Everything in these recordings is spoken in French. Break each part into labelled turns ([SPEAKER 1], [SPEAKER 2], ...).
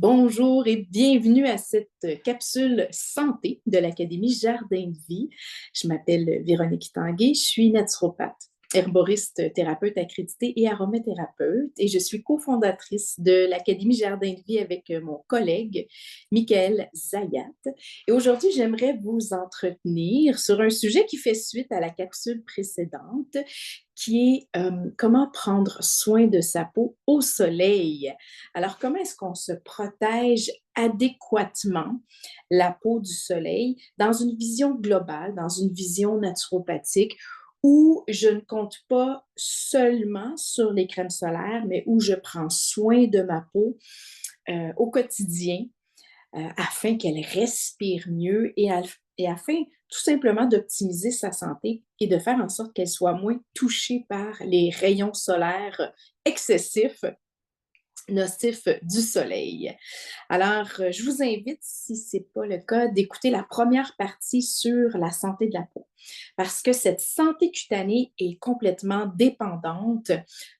[SPEAKER 1] Bonjour et bienvenue à cette capsule santé de l'Académie Jardin de Vie. Je m'appelle Véronique Tanguay, je suis naturopathe, herboriste, thérapeute accréditée et aromathérapeute et je suis cofondatrice de l'Académie Jardin de Vie avec mon collègue Michael Zayat. Et aujourd'hui, j'aimerais vous entretenir sur un sujet qui fait suite à la capsule précédente, qui est comment prendre soin de sa peau au soleil. Alors, comment est-ce qu'on se protège adéquatement la peau du soleil dans une vision globale, dans une vision naturopathique, où je ne compte pas seulement sur les crèmes solaires, mais où je prends soin de ma peau au quotidien afin qu'elle respire mieux et afin tout simplement d'optimiser sa santé et de faire en sorte qu'elle soit moins touchée par les rayons solaires excessifs, nocifs du soleil. Alors, je vous invite, si ce n'est pas le cas, d'écouter la première partie sur la santé de la peau. Parce que cette santé cutanée est complètement dépendante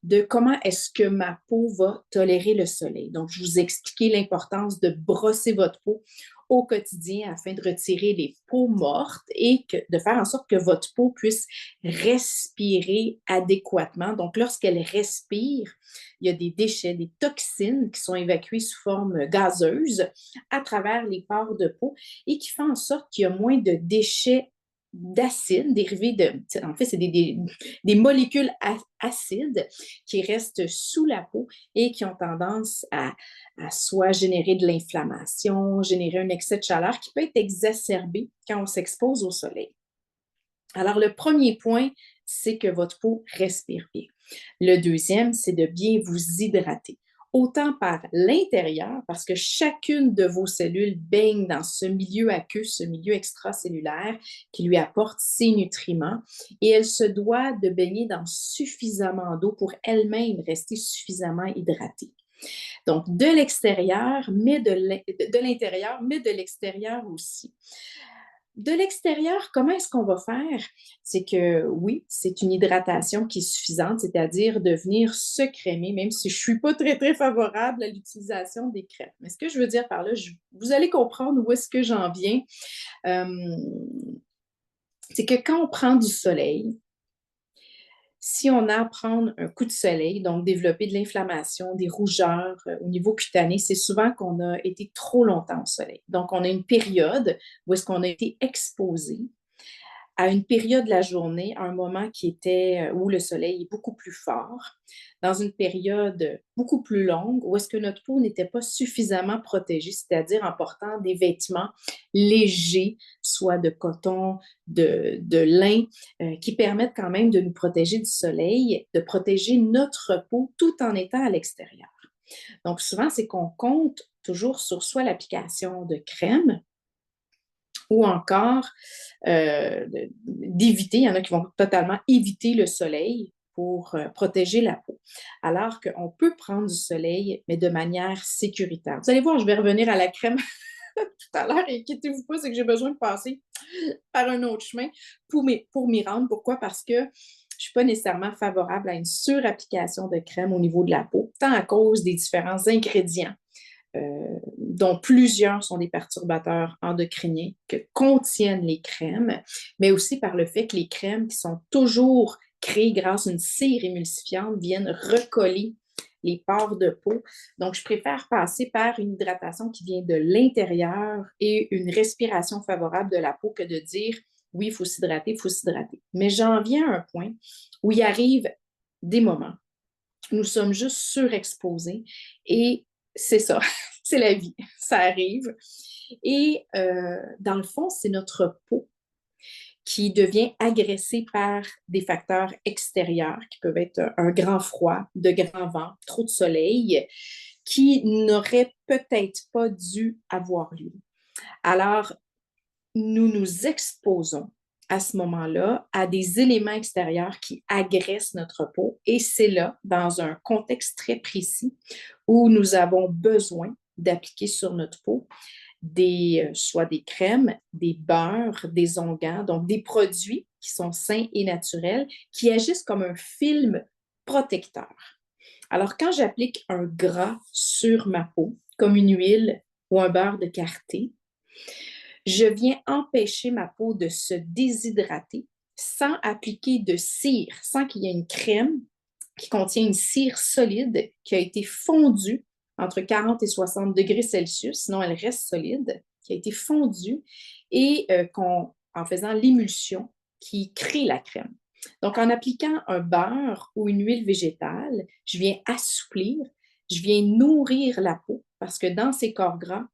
[SPEAKER 1] de comment est-ce que ma peau va tolérer le soleil. Donc, je vous ai expliqué l'importance de brosser votre peau au quotidien afin de retirer les peaux mortes et de faire en sorte que votre peau puisse respirer adéquatement. Donc, lorsqu'elle respire, il y a des déchets, des toxines qui sont évacuées sous forme gazeuse à travers les pores de peau et qui font en sorte qu'il y a moins de déchets d'acide dérivés de, en fait, c'est des molécules acides qui restent sous la peau et qui ont tendance à soit générer de l'inflammation, générer un excès de chaleur qui peut être exacerbé quand on s'expose au soleil. Alors, le premier point, c'est que votre peau respire bien. Le deuxième, c'est de bien vous hydrater, autant par l'intérieur, parce que chacune de vos cellules baigne dans ce milieu aqueux, ce milieu extracellulaire qui lui apporte ses nutriments, et elle se doit de baigner dans suffisamment d'eau pour elle-même rester suffisamment hydratée. Donc, de l'extérieur, mais de l'intérieur, mais de l'extérieur aussi. De l'extérieur, comment est-ce qu'on va faire? C'est que oui, c'est une hydratation qui est suffisante, c'est-à-dire de venir se crémer, même si je ne suis pas très, très favorable à l'utilisation des crèmes. Mais ce que je veux dire par là, vous allez comprendre où est-ce que j'en viens. Euh, c'est que quand on prend du soleil, si on a à prendre un coup de soleil, donc développer de l'inflammation, des rougeurs au niveau cutané, c'est souvent qu'on a été trop longtemps au soleil. Donc, on a une période où est-ce qu'on a été exposé à une période de la journée, à un moment qui était où le soleil est beaucoup plus fort, dans une période beaucoup plus longue, où est-ce que notre peau n'était pas suffisamment protégée, c'est-à-dire en portant des vêtements légers, soit de coton, de lin, qui permettent quand même de nous protéger du soleil, de protéger notre peau tout en étant à l'extérieur. Donc souvent, c'est qu'on compte toujours sur soit l'application de crème, ou encore d'éviter, il y en a qui vont totalement éviter le soleil pour protéger la peau. Alors qu'on peut prendre du soleil, mais de manière sécuritaire. Vous allez voir, je vais revenir à la crème tout à l'heure, et inquiétez-vous pas, c'est que j'ai besoin de passer par un autre chemin pour m'y rendre. Pourquoi? Parce que je ne suis pas nécessairement favorable à une surapplication de crème au niveau de la peau, tant à cause des différents ingrédients dont plusieurs sont des perturbateurs endocriniens que contiennent les crèmes, mais aussi par le fait que les crèmes qui sont toujours créées grâce à une cire émulsifiante viennent recoller les pores de peau. Donc, je préfère passer par une hydratation qui vient de l'intérieur et une respiration favorable de la peau que de dire oui, il faut s'hydrater, il faut s'hydrater. Mais j'en viens à un point où il arrive des moments où nous sommes juste surexposés et c'est ça, c'est la vie, ça arrive. Et dans le fond, c'est notre peau qui devient agressée par des facteurs extérieurs qui peuvent être un grand froid, de grands vents, trop de soleil, qui n'auraient peut-être pas dû avoir lieu. Alors, nous nous exposons à ce moment-là à des éléments extérieurs qui agressent notre peau et c'est là, dans un contexte très précis, où nous avons besoin d'appliquer sur notre peau soit des crèmes, des beurres, des onguents, donc des produits qui sont sains et naturels, qui agissent comme un film protecteur. Alors, quand j'applique un gras sur ma peau, comme une huile ou un beurre de karité. Je viens empêcher ma peau de se déshydrater sans appliquer de cire, sans qu'il y ait une crème qui contient une cire solide qui a été fondue entre 40 et 60 degrés Celsius, sinon elle reste solide, qui a été fondue et en faisant l'émulsion qui crée la crème. Donc, en appliquant un beurre ou une huile végétale, je viens assouplir, je viens nourrir la peau parce que dans ces corps gras,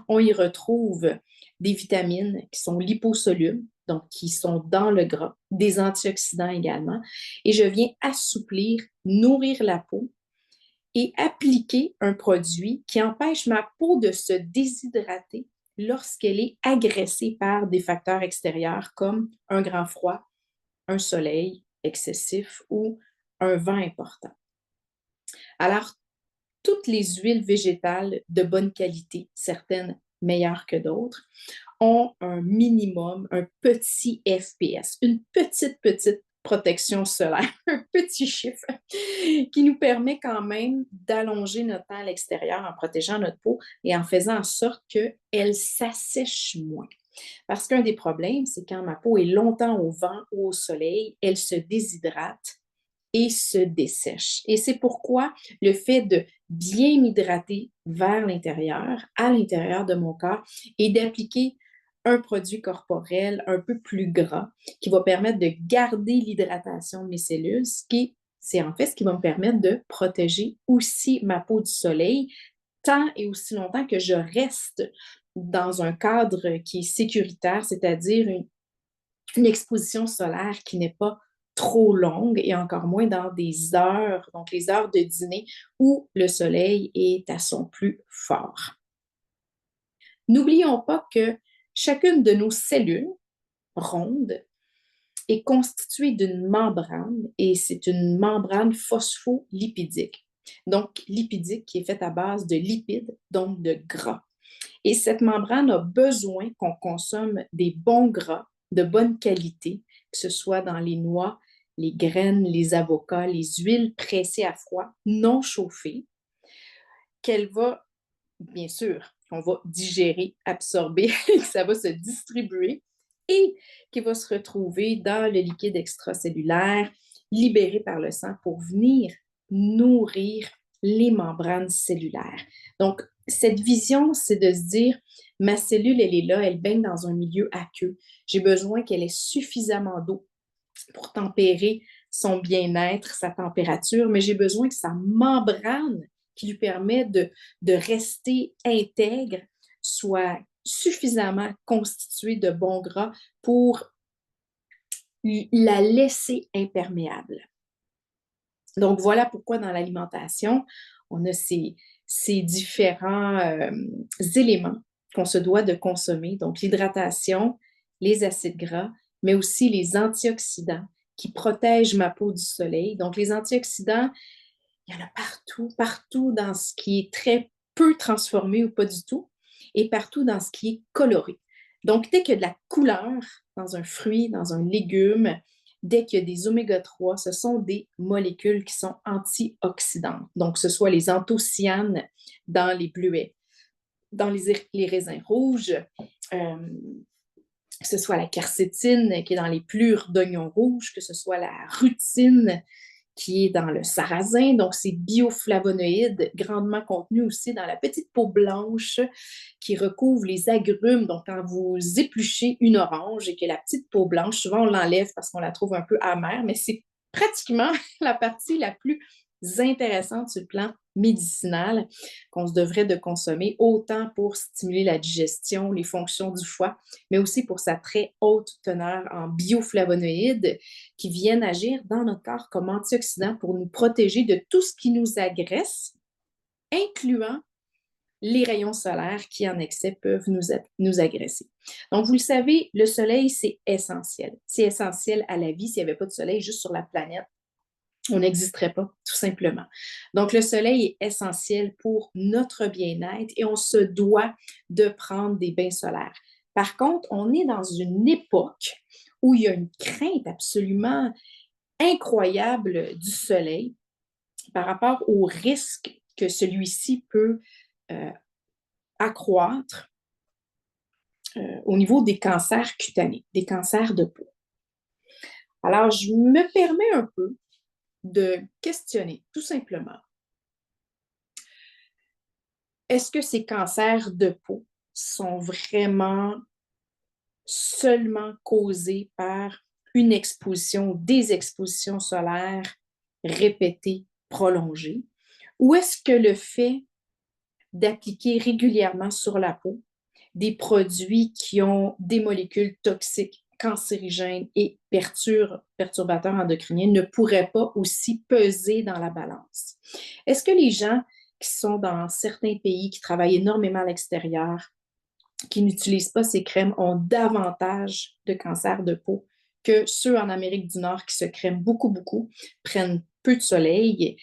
[SPEAKER 1] on y retrouve des vitamines qui sont liposolubles, donc qui sont dans le gras, des antioxydants également, et je viens assouplir, nourrir la peau et appliquer un produit qui empêche ma peau de se déshydrater lorsqu'elle est agressée par des facteurs extérieurs comme un grand froid, un soleil excessif ou un vent important. Alors, toutes les huiles végétales de bonne qualité, certaines meilleures que d'autres, ont un minimum, un petit FPS, une petite protection solaire, un petit chiffre qui nous permet quand même d'allonger notre temps à l'extérieur en protégeant notre peau et en faisant en sorte qu'elle s'assèche moins. Parce qu'un des problèmes, c'est quand ma peau est longtemps au vent ou au soleil, elle se déshydrate et se dessèche. Et c'est pourquoi le fait de bien m'hydrater vers l'intérieur, à l'intérieur de mon corps, et d'appliquer un produit corporel un peu plus gras qui va permettre de garder l'hydratation de mes cellules, c'est en fait ce qui va me permettre de protéger aussi ma peau du soleil tant et aussi longtemps que je reste dans un cadre qui est sécuritaire, c'est-à-dire une exposition solaire qui n'est pas trop longue et encore moins dans des heures, donc les heures de dîner où le soleil est à son plus fort. N'oublions pas que chacune de nos cellules rondes est constituée d'une membrane et c'est une membrane phospholipidique. Donc, lipidique qui est faite à base de lipides, donc de gras. Et cette membrane a besoin qu'on consomme des bons gras de bonne qualité, que ce soit dans les noix, les graines, les avocats, les huiles pressées à froid, non chauffées, qu'elle va, bien sûr, qu'on va digérer, absorber, que ça va se distribuer et qui va se retrouver dans le liquide extracellulaire, libéré par le sang pour venir nourrir les membranes cellulaires. Donc, cette vision, c'est de se dire, ma cellule, elle est là, elle baigne dans un milieu aqueux. J'ai besoin qu'elle ait suffisamment d'eau pour tempérer son bien-être, sa température, mais j'ai besoin que sa membrane qui lui permet de rester intègre soit suffisamment constituée de bons gras pour la laisser imperméable. Donc, voilà pourquoi dans l'alimentation, on a ces différents éléments qu'on se doit de consommer. Donc, l'hydratation, les acides gras, mais aussi les antioxydants qui protègent ma peau du soleil. Donc, les antioxydants, il y en a partout, partout dans ce qui est très peu transformé ou pas du tout, et partout dans ce qui est coloré. Donc, dès qu'il y a de la couleur dans un fruit, dans un légume, dès qu'il y a des oméga-3, ce sont des molécules qui sont antioxydantes. Donc, ce soit les anthocyanes dans les bleuets, dans les raisins rouges, que ce soit la quercétine qui est dans les pelures d'oignons rouges, que ce soit la rutine qui est dans le sarrasin, donc c'est bioflavonoïdes grandement contenus aussi dans la petite peau blanche qui recouvre les agrumes. Donc, quand vous épluchez une orange et que la petite peau blanche, souvent on l'enlève parce qu'on la trouve un peu amère, mais c'est pratiquement la partie la plus intéressante sur le plan médicinal qu'on se devrait de consommer, autant pour stimuler la digestion, les fonctions du foie, mais aussi pour sa très haute teneur en bioflavonoïdes qui viennent agir dans notre corps comme antioxydants pour nous protéger de tout ce qui nous agresse, incluant les rayons solaires qui, en excès, peuvent nous agresser. Donc, vous le savez, le soleil, c'est essentiel. C'est essentiel à la vie. S'il n'y avait pas de soleil juste sur la planète, on n'existerait pas, tout simplement. Donc, le soleil est essentiel pour notre bien-être et on se doit de prendre des bains solaires. Par contre, on est dans une époque où il y a une crainte absolument incroyable du soleil par rapport au risque que celui-ci peut accroître au niveau des cancers cutanés, des cancers de peau. Alors, je me permets un peu de questionner, tout simplement. Est-ce que ces cancers de peau sont vraiment seulement causés par une exposition, des expositions solaires répétées, prolongées? Ou est-ce que le fait d'appliquer régulièrement sur la peau des produits qui ont des molécules toxiques, cancérigènes et perturbateurs endocriniens ne pourraient pas aussi peser dans la balance? Est-ce que les gens qui sont dans certains pays, qui travaillent énormément à l'extérieur, qui n'utilisent pas ces crèmes, ont davantage de cancer de peau que ceux en Amérique du Nord qui se crèment beaucoup, beaucoup, prennent peu de soleil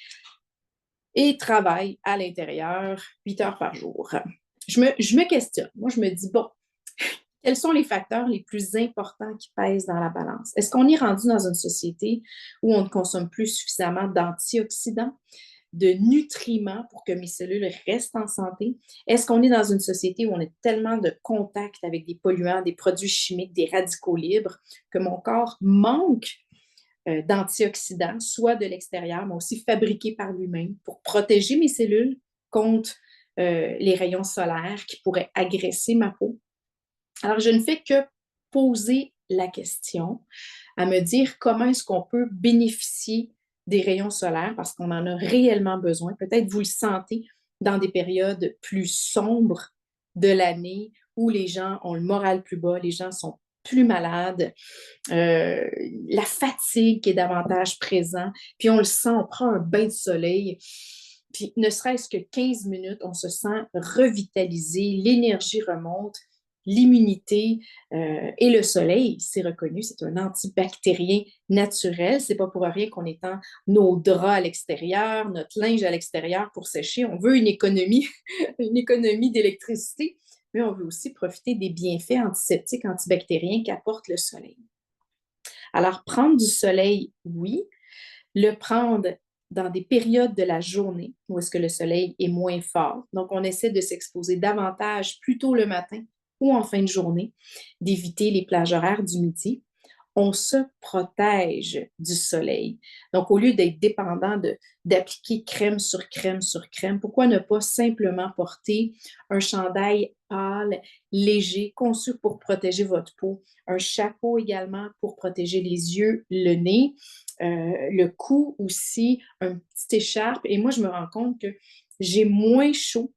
[SPEAKER 1] et travaillent à l'intérieur 8 heures par jour? Je me questionne. Moi, je me dis, bon, quels sont les facteurs les plus importants qui pèsent dans la balance? Est-ce qu'on est rendu dans une société où on ne consomme plus suffisamment d'antioxydants, de nutriments pour que mes cellules restent en santé? Est-ce qu'on est dans une société où on a tellement de contact avec des polluants, des produits chimiques, des radicaux libres, que mon corps manque d'antioxydants, soit de l'extérieur, mais aussi fabriqués par lui-même pour protéger mes cellules contre les rayons solaires qui pourraient agresser ma peau? Alors, je ne fais que poser la question, à me dire comment est-ce qu'on peut bénéficier des rayons solaires parce qu'on en a réellement besoin. Peut-être vous le sentez dans des périodes plus sombres de l'année où les gens ont le moral plus bas, les gens sont plus malades, la fatigue qui est davantage présente, puis on le sent, on prend un bain de soleil, puis ne serait-ce que 15 minutes, on se sent revitalisé, l'énergie remonte, l'immunité et le soleil, c'est reconnu, c'est un antibactérien naturel. C'est pas pour rien qu'on étend nos draps à l'extérieur, notre linge à l'extérieur pour sécher. On veut une économie, une économie d'électricité, mais on veut aussi profiter des bienfaits antiseptiques, antibactériens qu'apporte le soleil. Alors, prendre du soleil, oui. Le prendre dans des périodes de la journée où est-ce que le soleil est moins fort. Donc, on essaie de s'exposer davantage plutôt le matin ou en fin de journée, d'éviter les plages horaires du midi. On se protège du soleil. Donc, au lieu d'être dépendant d'appliquer crème sur crème sur crème, pourquoi ne pas simplement porter un chandail pâle, léger, conçu pour protéger votre peau, un chapeau également pour protéger les yeux, le nez, le cou aussi, une petite écharpe. Et moi, je me rends compte que j'ai moins chaud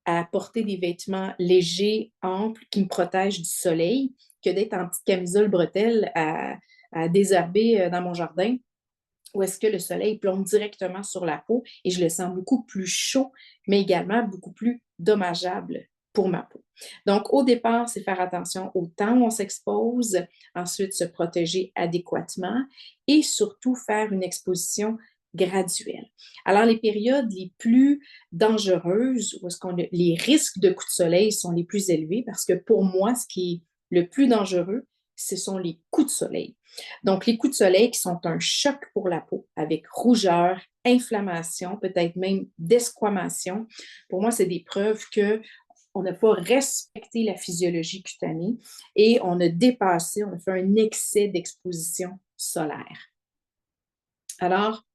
[SPEAKER 1] à porter des vêtements légers, amples, qui me protègent du soleil, que d'être en petite camisole bretelle à désherber dans mon jardin, où est-ce que le soleil plombe directement sur la peau et je le sens beaucoup plus chaud, mais également beaucoup plus dommageable pour ma peau. Donc, au départ, c'est faire attention au temps où on s'expose, ensuite se protéger adéquatement et surtout faire une exposition graduelle. Alors, les périodes les plus dangereuses, où est-ce qu'on les risques de coups de soleil sont les plus élevés, parce que pour moi, ce qui est le plus dangereux, ce sont les coups de soleil. Donc, les coups de soleil qui sont un choc pour la peau, avec rougeur, inflammation, peut-être même desquamation. Pour moi, c'est des preuves que on n'a pas respecté la physiologie cutanée et on a dépassé, on a fait un excès d'exposition solaire. Alors,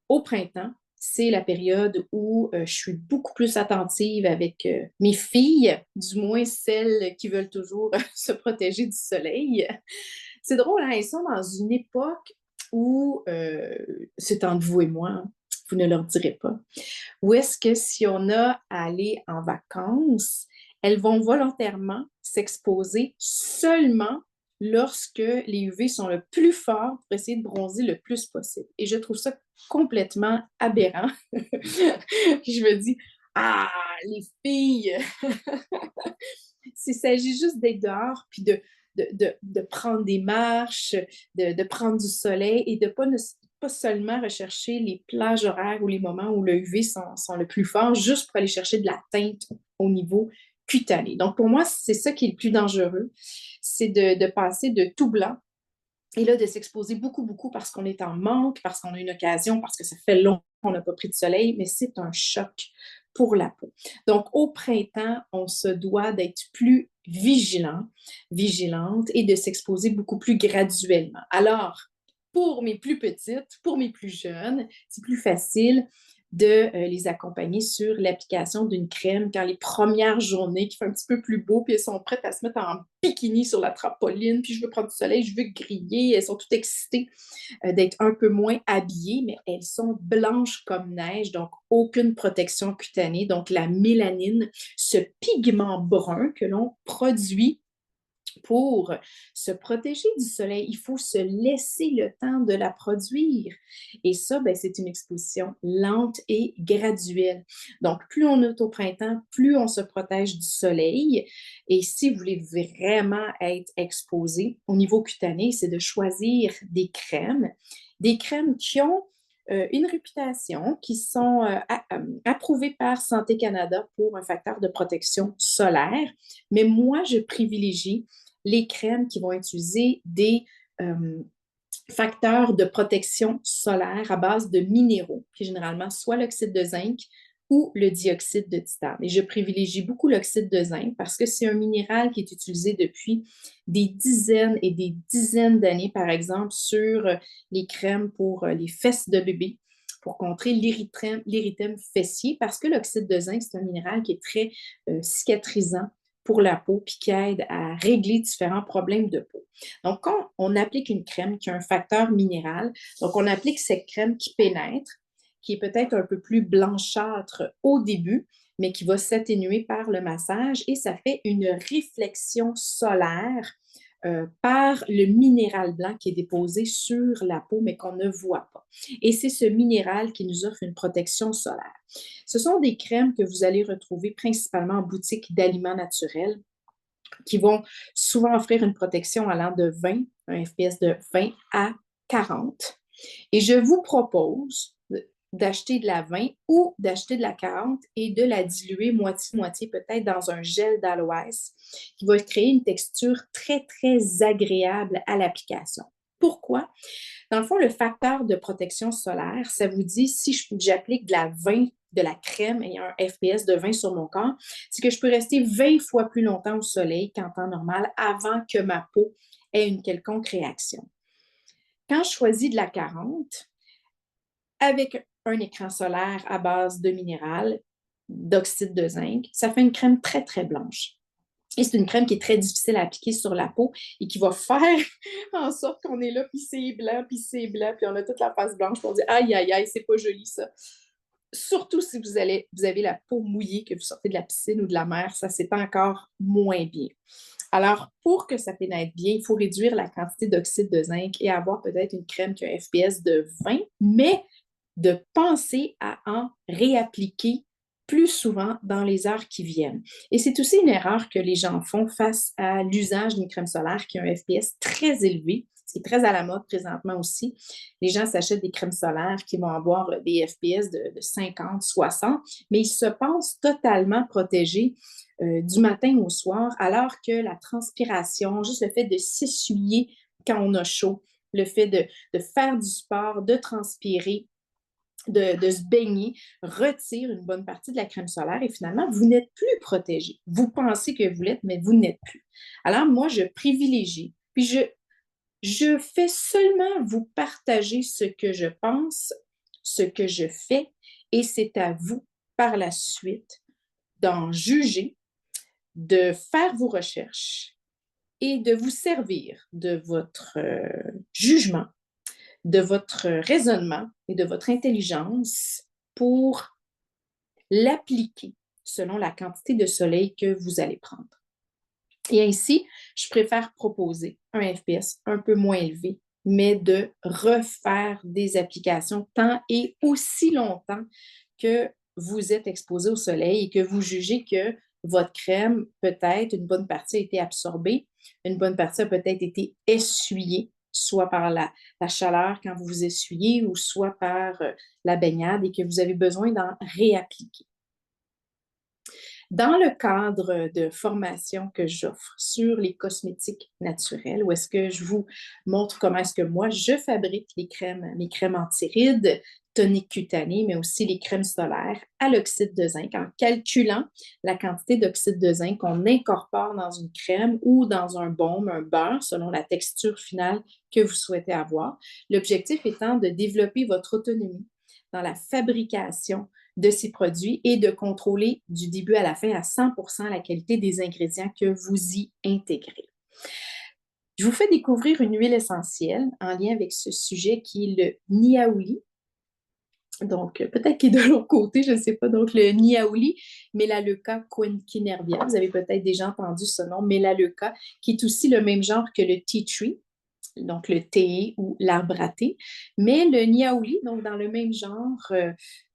[SPEAKER 1] au printemps, c'est la période où je suis beaucoup plus attentive avec mes filles, du moins celles qui veulent toujours se protéger du soleil. C'est drôle, hein? Ils sont dans une époque où, c'est entre vous et moi, hein, vous ne leur direz pas, où est-ce que si on a à aller en vacances, elles vont volontairement s'exposer seulement lorsque les UV sont le plus forts pour essayer de bronzer le plus possible. Et je trouve ça complètement aberrant. Je me dis, ah, les filles, s'il s'agit juste d'être dehors, puis de prendre des marches, de prendre du soleil et de pas seulement rechercher les plages horaires ou les moments où le UV sont le plus fort, juste pour aller chercher de la teinte au niveau cutané. Donc, pour moi, c'est ça qui est le plus dangereux, c'est de passer de tout blanc et là, de s'exposer beaucoup, beaucoup parce qu'on est en manque, parce qu'on a une occasion, parce que ça fait longtemps qu'on n'a pas pris de soleil, mais c'est un choc pour la peau. Donc, au printemps, on se doit d'être plus vigilante et de s'exposer beaucoup plus graduellement. Alors, pour mes plus petites, pour mes plus jeunes, c'est plus facile de les accompagner sur l'application d'une crème quand les premières journées qui fait un petit peu plus beau, puis elles sont prêtes à se mettre en bikini sur la trampoline, puis je veux prendre du soleil, je veux griller, elles sont toutes excitées d'être un peu moins habillées, mais elles sont blanches comme neige, donc aucune protection cutanée. Donc la mélanine, ce pigment brun que l'on produit pour se protéger du soleil, il faut se laisser le temps de la produire. Et ça, ben, c'est une exposition lente et graduelle. Donc, plus on est au printemps, plus on se protège du soleil. Et si vous voulez vraiment être exposé au niveau cutané, c'est de choisir des crèmes qui ont une réputation, qui sont approuvées par Santé Canada pour un facteur de protection solaire. Mais moi, je privilégie les crèmes qui vont utiliser des facteurs de protection solaire à base de minéraux, qui est généralement soit l'oxyde de zinc ou le dioxyde de titane. Et je privilégie beaucoup l'oxyde de zinc parce que c'est un minéral qui est utilisé depuis des dizaines et des dizaines d'années, par exemple, sur les crèmes pour les fesses de bébé, pour contrer l'érythème fessier, parce que l'oxyde de zinc, c'est un minéral qui est très cicatrisant pour la peau, puis qui aide à régler différents problèmes de peau. Donc, quand on applique une crème qui a un facteur minéral, donc on applique cette crème qui pénètre, qui est peut-être un peu plus blanchâtre au début, mais qui va s'atténuer par le massage et ça fait une réflexion solaire par le minéral blanc qui est déposé sur la peau, mais qu'on ne voit pas. Et c'est ce minéral qui nous offre une protection solaire. Ce sont des crèmes que vous allez retrouver principalement en boutique d'aliments naturels qui vont souvent offrir une protection allant de 20, un FPS de 20 à 40. Et je vous propose d'acheter de la 20 ou d'acheter de la 40 et de la diluer moitié-moitié, peut-être dans un gel d'aloès qui va créer une texture très, très agréable à l'application. Pourquoi? Dans le fond, le facteur de protection solaire, ça vous dit si j'applique de la 20, de la crème et un FPS de 20 sur mon corps, c'est que je peux rester 20 fois plus longtemps au soleil qu'en temps normal avant que ma peau ait une quelconque réaction. Quand je choisis de la 40, avec un écran solaire à base de minéral, d'oxyde de zinc, ça fait une crème très, très blanche. Et c'est une crème qui est très difficile à appliquer sur la peau et qui va faire en sorte qu'on est là, puis c'est blanc, puis on a toute la face blanche, puis on dit aïe, aïe, aïe, c'est pas joli ça. Surtout si vous avez la peau mouillée, que vous sortez de la piscine ou de la mer, ça c'est encore moins bien. Alors, pour que ça pénètre bien, il faut réduire la quantité d'oxyde de zinc et avoir peut-être une crème qui a un FPS de 20, mais de penser à en réappliquer plus souvent dans les heures qui viennent. Et c'est aussi une erreur que les gens font face à l'usage d'une crème solaire qui a un FPS très élevé, ce qui est très à la mode présentement aussi. Les gens s'achètent des crèmes solaires qui vont avoir des FPS de 50, 60, mais ils se pensent totalement protégés du matin au soir, alors que la transpiration, juste le fait de s'essuyer quand on a chaud, le fait de faire du sport, de transpirer, de se baigner, retire une bonne partie de la crème solaire et finalement, vous n'êtes plus protégé. Vous pensez que vous l'êtes, mais vous n'êtes plus. Alors, moi, je privilégie, puis je fais seulement vous partager ce que je pense, ce que je fais, et c'est à vous, par la suite, d'en juger, de faire vos recherches et de vous servir de votre jugement, de votre raisonnement et de votre intelligence pour l'appliquer selon la quantité de soleil que vous allez prendre. Et ainsi, je préfère proposer un FPS un peu moins élevé, mais de refaire des applications tant et aussi longtemps que vous êtes exposé au soleil et que vous jugez que votre crème, peut-être, une bonne partie a été absorbée, une bonne partie a peut-être été essuyée, soit par la chaleur quand vous vous essuyez ou soit par la baignade et que vous avez besoin d'en réappliquer. Dans le cadre de formation que j'offre sur les cosmétiques naturels, où est-ce que je vous montre comment est-ce que moi, je fabrique mes crèmes anti-rides, toniques cutanées, mais aussi les crèmes solaires à l'oxyde de zinc, en calculant la quantité d'oxyde de zinc qu'on incorpore dans une crème ou dans un baume, un beurre, selon la texture finale que vous souhaitez avoir. L'objectif étant de développer votre autonomie dans la fabrication de ces produits et de contrôler du début à la fin à 100% la qualité des ingrédients que vous y intégrez. Je vous fais découvrir une huile essentielle en lien avec ce sujet qui est le niaouli. Donc, peut-être qu'il est de l'autre côté, je ne sais pas. Donc, le niaouli, Melaleuca quinquenervia. Vous avez peut-être déjà entendu ce nom, Melaleuca, qui est aussi le même genre que le tea tree, donc le thé ou l'arbre à thé. Mais le niaouli, donc dans le même genre,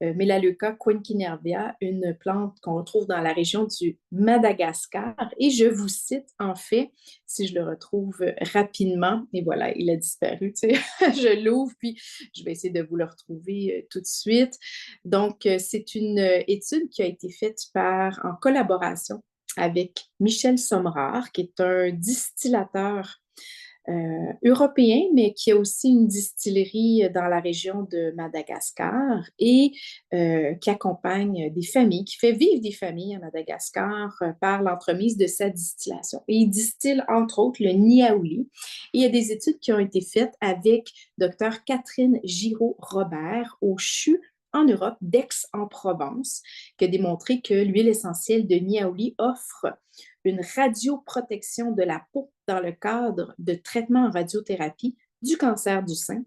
[SPEAKER 1] Melaleuca quinquenervia, une plante qu'on retrouve dans la région du Madagascar. Et je vous cite, en fait, si je le retrouve rapidement, et voilà, il a disparu, tu sais, je l'ouvre, puis je vais essayer de vous le retrouver tout de suite. Donc, c'est une étude qui a été faite en collaboration avec Michel Sommerard, qui est un distillateur européen, mais qui a aussi une distillerie dans la région de Madagascar et qui accompagne des familles, qui fait vivre des familles à Madagascar par l'entremise de sa distillation. Et il distille entre autres le niaouli. Et il y a des études qui ont été faites avec Dr Catherine Giraud-Robert au CHU en Europe, d'Aix-en-Provence, qui a démontré que l'huile essentielle de niaouli offre une radioprotection de la peau dans le cadre de traitements en radiothérapie du cancer du sein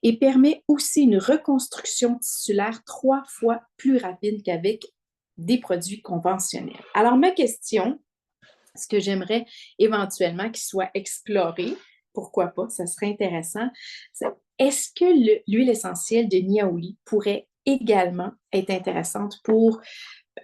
[SPEAKER 1] et permet aussi une reconstruction tissulaire 3 fois plus rapide qu'avec des produits conventionnels. Alors, ma question, ce que j'aimerais éventuellement qu'il soit exploré, pourquoi pas, ça serait intéressant, c'est est-ce que l'huile essentielle de niaouli pourrait également être intéressante pour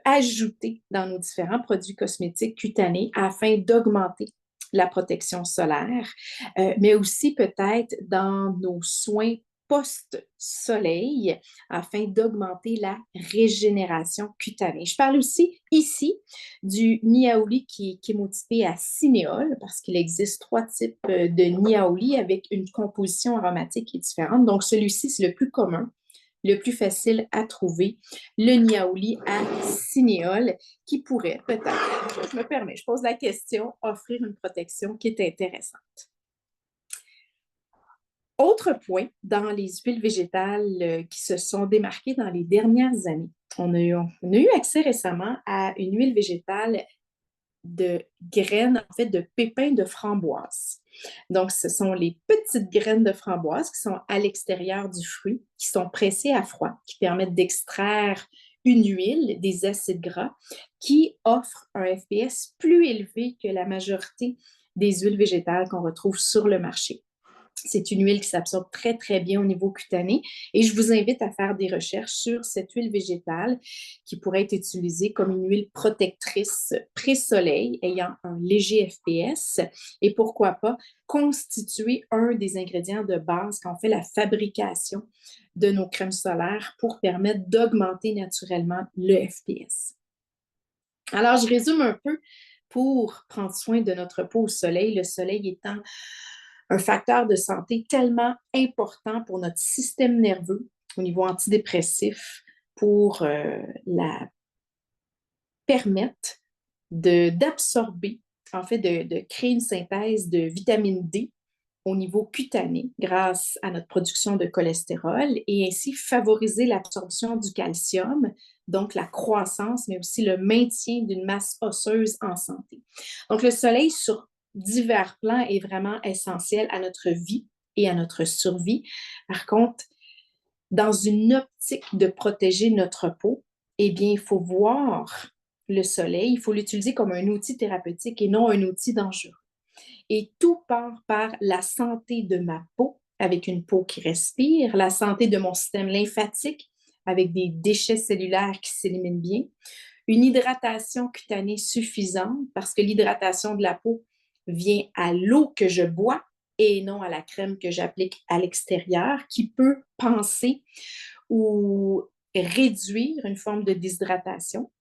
[SPEAKER 1] ajouter dans nos différents produits cosmétiques cutanés afin d'augmenter la protection solaire, mais aussi peut-être dans nos soins post-soleil afin d'augmenter la régénération cutanée. Je parle aussi ici du niaouli qui est chémotypé à cinéole parce qu'il existe 3 types de niaouli avec une composition aromatique qui est différente. Donc, celui-ci, c'est le plus commun, le plus facile à trouver, le niaouli à cinéole, qui pourrait peut-être, je me permets, je pose la question, offrir une protection qui est intéressante. Autre point, dans les huiles végétales qui se sont démarquées dans les dernières années, on a eu accès récemment à une huile végétale de graines, en fait, de pépins de framboise. Donc, ce sont les petites graines de framboise qui sont à l'extérieur du fruit, qui sont pressées à froid, qui permettent d'extraire une huile, des acides gras, qui offrent un FPS plus élevé que la majorité des huiles végétales qu'on retrouve sur le marché. C'est une huile qui s'absorbe très, très bien au niveau cutané et je vous invite à faire des recherches sur cette huile végétale qui pourrait être utilisée comme une huile protectrice pré-soleil ayant un léger FPS et pourquoi pas constituer un des ingrédients de base quand on fait la fabrication de nos crèmes solaires pour permettre d'augmenter naturellement le FPS. Alors, je résume un peu pour prendre soin de notre peau au soleil, le soleil étant un facteur de santé tellement important pour notre système nerveux au niveau antidépressif, pour la permettre d'absorber, en fait, de créer une synthèse de vitamine D au niveau cutané grâce à notre production de cholestérol et ainsi favoriser l'absorption du calcium, donc la croissance, mais aussi le maintien d'une masse osseuse en santé. Donc, le soleil sur divers plans est vraiment essentiel à notre vie et à notre survie. Par contre, dans une optique de protéger notre peau, eh bien, il faut voir le soleil, il faut l'utiliser comme un outil thérapeutique et non un outil dangereux. Et tout part par la santé de ma peau, avec une peau qui respire, la santé de mon système lymphatique, avec des déchets cellulaires qui s'éliminent bien, une hydratation cutanée suffisante, parce que l'hydratation de la peau vient à l'eau que je bois et non à la crème que j'applique à l'extérieur, qui peut penser ou réduire une forme de déshydratation.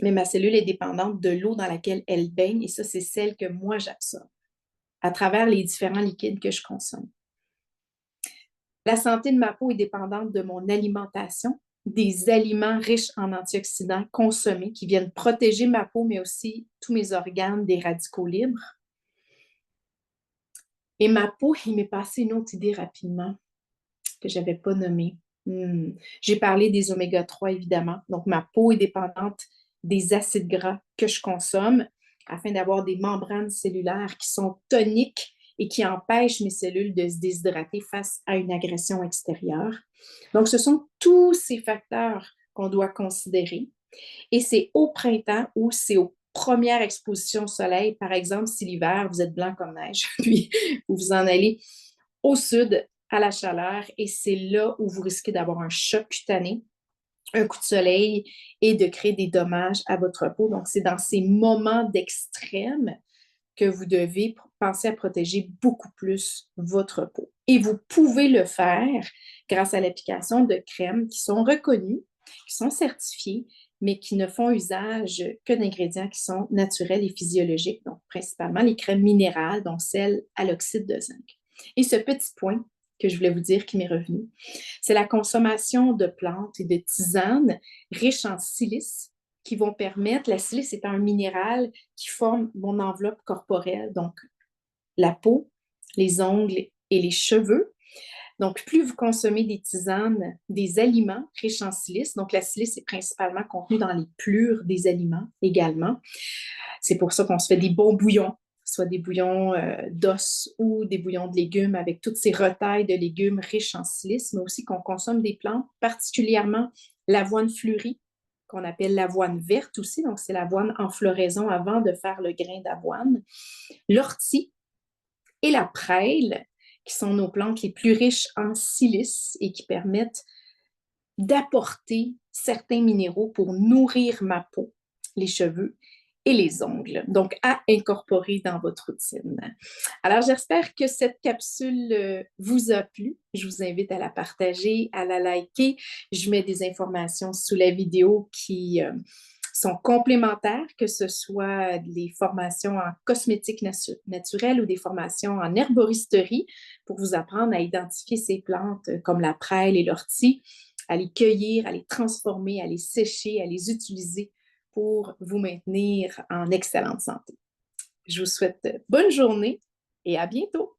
[SPEAKER 1] mais ma cellule est dépendante de l'eau dans laquelle elle baigne et ça, c'est celle que moi j'absorbe à travers les différents liquides que je consomme. La santé de ma peau est dépendante de mon alimentation, des aliments riches en antioxydants consommés qui viennent protéger ma peau, mais aussi tous mes organes des radicaux libres. Et ma peau, il m'est passé une autre idée rapidement que je n'avais pas nommée. J'ai parlé des oméga-3, évidemment. Donc, ma peau est dépendante des acides gras que je consomme afin d'avoir des membranes cellulaires qui sont toniques et qui empêchent mes cellules de se déshydrater face à une agression extérieure. Donc, ce sont tous ces facteurs qu'on doit considérer. Et c'est au printemps ou c'est aux premières expositions au soleil, par exemple, si l'hiver, vous êtes blanc comme neige, puis vous vous en allez au sud à la chaleur et c'est là où vous risquez d'avoir un choc cutané, un coup de soleil et de créer des dommages à votre peau. Donc, c'est dans ces moments d'extrême que vous devez penser à protéger beaucoup plus votre peau. Et vous pouvez le faire grâce à l'application de crèmes qui sont reconnues, qui sont certifiées, mais qui ne font usage que d'ingrédients qui sont naturels et physiologiques, donc principalement les crèmes minérales, dont celles à l'oxyde de zinc. Et ce petit point que je voulais vous dire qui m'est revenu, c'est la consommation de plantes et de tisanes riches en silice qui vont permettre, la silice est un minéral qui forme mon enveloppe corporelle, donc la peau, les ongles et les cheveux. Donc, plus vous consommez des tisanes, des aliments riches en silice, donc la silice est principalement contenue dans les plures des aliments également. C'est pour ça qu'on se fait des bons bouillons, soit des bouillons d'os ou des bouillons de légumes avec toutes ces retailles de légumes riches en silice, mais aussi qu'on consomme des plantes, particulièrement l'avoine fleurie, qu'on appelle l'avoine verte aussi, donc c'est l'avoine en floraison avant de faire le grain d'avoine, l'ortie et la prêle, qui sont nos plantes les plus riches en silice et qui permettent d'apporter certains minéraux pour nourrir ma peau, les cheveux et les ongles. Donc, à incorporer dans votre routine. Alors, j'espère que cette capsule vous a plu. Je vous invite à la partager, à la liker. Je mets des informations sous la vidéo qui sont complémentaires, que ce soit des formations en cosmétique naturelle ou des formations en herboristerie pour vous apprendre à identifier ces plantes comme la prêle et l'ortie, à les cueillir, à les transformer, à les sécher, à les utiliser pour vous maintenir en excellente santé. Je vous souhaite bonne journée et à bientôt.